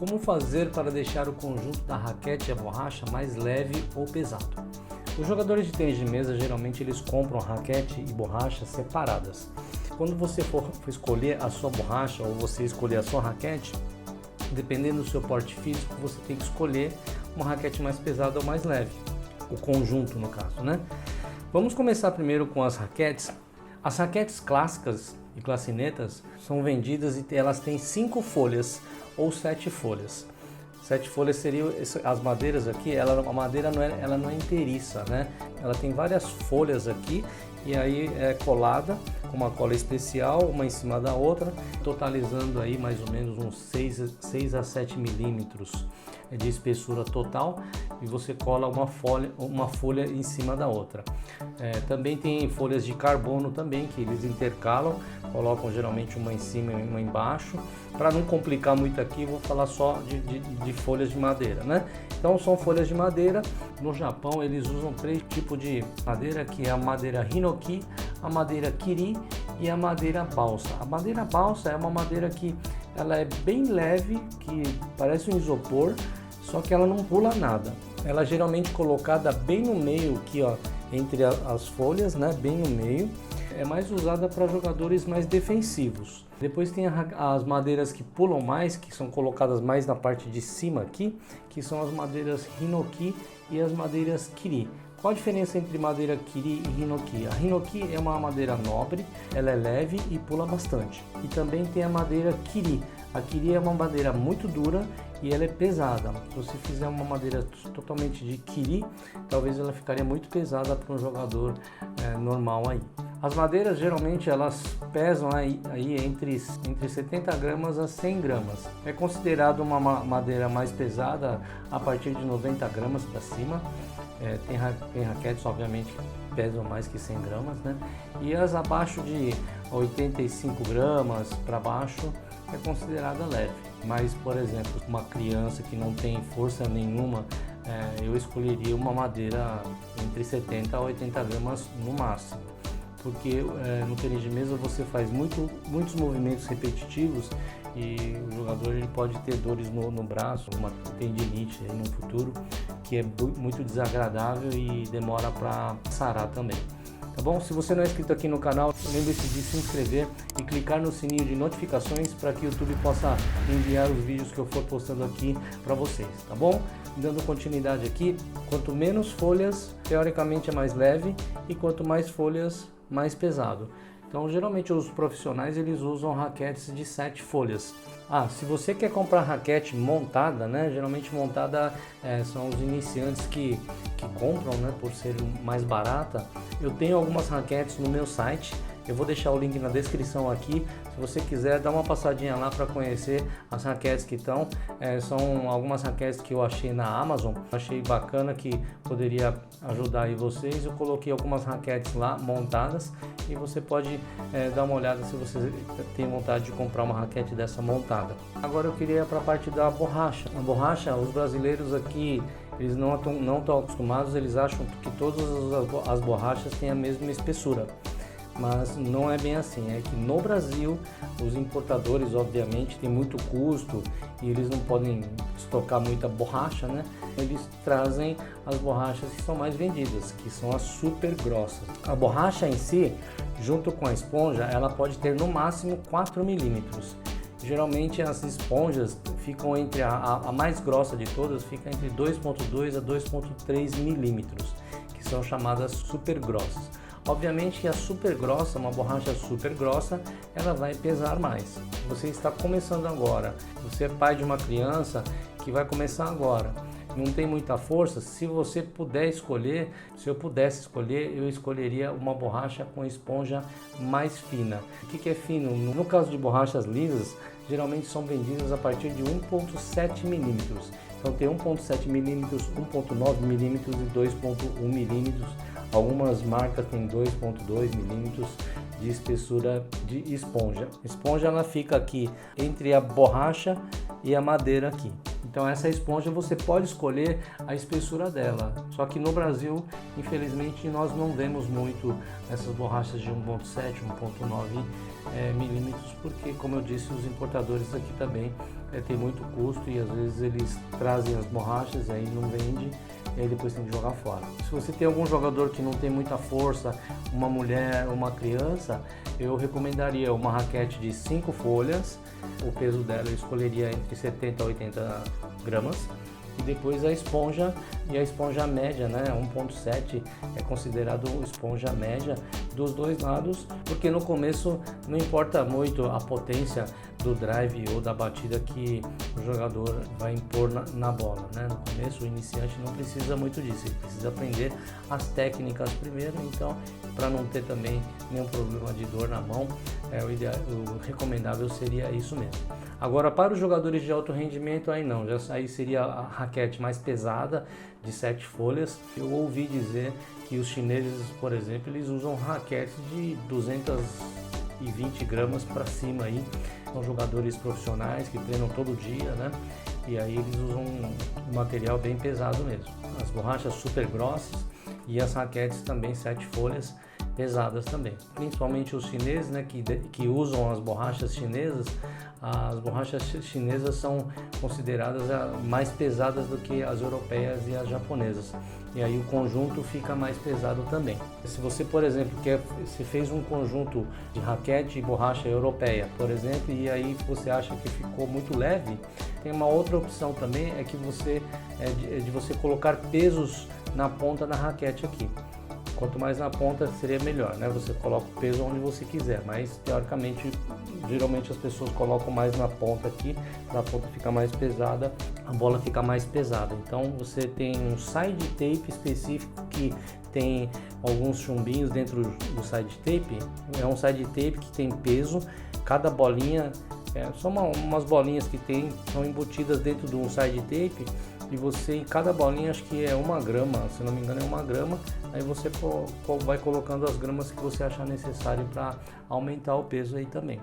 Como fazer para deixar o conjunto da raquete e a borracha mais leve ou pesado? Os jogadores de tênis de mesa geralmente eles compram raquete e borracha separadas. Quando você for escolher a sua borracha ou você escolher a sua raquete, dependendo do seu porte físico, você tem que escolher uma raquete mais pesada ou mais leve, o conjunto no caso, né? Vamos começar primeiro com as raquetes. As raquetes clássicas e classinetas são vendidas e elas têm 5 folhas ou 7 folhas. 7 folhas seriam as madeiras aqui, a madeira ela não é inteiriça, né? Ela tem várias folhas aqui e aí é colada com uma cola especial, uma em cima da outra, totalizando aí mais ou menos uns 6 a 7 milímetros de espessura total, e você cola uma folha em cima da outra. Também tem folhas de carbono também, que eles intercalam, colocam geralmente uma em cima e uma embaixo. Para não complicar muito aqui, vou falar só de folhas de madeira, né? Então são folhas de madeira. No Japão eles usam 3 tipos de madeira, que é a madeira Hinoki, a madeira Kiri e a madeira balsa. A madeira balsa é uma madeira que ela é bem leve, que parece um isopor, só que ela não pula nada. Ela é geralmente colocada bem no meio aqui, ó, entre as folhas, né, bem no meio. É mais usada para jogadores mais defensivos. Depois tem as madeiras que pulam mais, que são colocadas mais na parte de cima aqui, que são as madeiras Hinoki e as madeiras Kiri. Qual a diferença entre madeira Kiri e Hinoki? A Hinoki é uma madeira nobre, ela é leve e pula bastante. E também tem a madeira Kiri. A Kiri é uma madeira muito dura e ela é pesada. Se você fizer uma madeira totalmente de Kiri, talvez ela ficaria muito pesada para um jogador normal aí. As madeiras geralmente elas pesam aí entre 70 gramas a 100 gramas. É considerado uma madeira mais pesada a partir de 90 gramas para cima. Tem raquetes obviamente que pesam mais que 100 gramas, né? E as abaixo de 85 gramas para baixo é considerada leve. Mas, por exemplo, uma criança que não tem força nenhuma, eu escolheria uma madeira entre 70 a 80 gramas no máximo. Porque no tênis de mesa você faz muitos movimentos repetitivos e o jogador ele pode ter dores no braço, uma tendinite aí no futuro, que é muito desagradável e demora para sarar também. Tá bom? Se você não é inscrito aqui no canal, lembre-se de se inscrever e clicar no sininho de notificações para que o YouTube possa enviar os vídeos que eu for postando aqui para vocês, tá bom? Dando continuidade aqui, quanto menos folhas, teoricamente é mais leve, e quanto mais folhas, mais pesado. Então, geralmente os profissionais eles usam raquetes de 7 folhas. Se você quer comprar raquete montada, né? Geralmente montada são os iniciantes que compram, né? Por ser mais barata. Eu tenho algumas raquetes no meu site. Eu vou deixar o link na descrição aqui. Se você quiser, dá uma passadinha lá para conhecer as raquetes que estão. São algumas raquetes que eu achei na Amazon. Achei bacana, que poderia ajudar aí vocês. Eu coloquei algumas raquetes lá montadas e você pode dar uma olhada se você tem vontade de comprar uma raquete dessa montada. Agora eu queria ir para a parte da borracha. A borracha, os brasileiros aqui, eles não estão acostumados, eles acham que todas as borrachas têm a mesma espessura. Mas não é bem assim, é que no Brasil os importadores obviamente têm muito custo e eles não podem estocar muita borracha, né? Eles trazem as borrachas que são mais vendidas, que são as super grossas. A borracha em si, junto com a esponja, ela pode ter no máximo 4 milímetros. Geralmente as esponjas ficam entre a mais grossa de todas, fica entre 2,2 a 2,3 milímetros, que são chamadas super grossas. Obviamente que a super grossa, uma borracha super grossa, ela vai pesar mais. Você está começando agora, você é pai de uma criança que vai começar agora, não tem muita força. Se você puder escolher, se eu pudesse escolher, eu escolheria uma borracha com esponja mais fina. O que é fino? No caso de borrachas lisas, geralmente são vendidas a partir de 1,7 milímetros. Então tem 1,7 milímetros, 1,9 milímetros e 2,1 milímetros. Algumas marcas têm 2,2 milímetros de espessura de esponja. A esponja ela fica aqui entre a borracha e a madeira aqui. Então essa esponja você pode escolher a espessura dela. Só que no Brasil, infelizmente, nós não vemos muito essas borrachas de 1,7, 1,9 milímetros, porque, como eu disse, os importadores aqui também tem muito custo e às vezes eles trazem as borrachas e aí não vende e aí depois tem que jogar fora. Se você tem algum jogador que não tem muita força, uma mulher, uma criança, eu recomendaria uma raquete de 5 folhas, o peso dela eu escolheria entre 70 a 80 gramas. E depois a esponja, e a esponja média, né, 1.7 é considerado esponja média dos dois lados, porque no começo não importa muito a potência do drive ou da batida que o jogador vai impor na bola, né? No começo o iniciante não precisa muito disso, ele precisa aprender as técnicas primeiro, então para não ter também nenhum problema de dor na mão, o recomendável seria isso mesmo. Agora, para os jogadores de alto rendimento, aí não, aí seria a raquete mais pesada, de 7 folhas. Eu ouvi dizer que os chineses, por exemplo, eles usam raquetes de 220 gramas para cima aí. São jogadores profissionais que treinam todo dia, né? E aí eles usam um material bem pesado mesmo. As borrachas super grossas e as raquetes também 7 folhas pesadas também. Principalmente os chineses, né, que usam as borrachas chinesas. As borrachas chinesas são consideradas mais pesadas do que as europeias e as japonesas. E aí o conjunto fica mais pesado também. Se você, por exemplo, se fez um conjunto de raquete e borracha europeia, por exemplo, e aí você acha que ficou muito leve, tem uma outra opção também, é que de você colocar pesos na ponta da raquete aqui. Quanto mais na ponta seria melhor, né? Você coloca o peso onde você quiser, mas teoricamente, geralmente as pessoas colocam mais na ponta aqui, para a ponta ficar mais pesada, a bola fica mais pesada. Então você tem um side tape específico que tem alguns chumbinhos dentro do side tape. É um side tape que tem peso, cada bolinha, são umas bolinhas que são embutidas dentro de um side tape. E você, em cada bolinha, acho que é 1 grama, se não me engano é 1 grama, aí você vai colocando as gramas que você achar necessário para aumentar o peso aí também.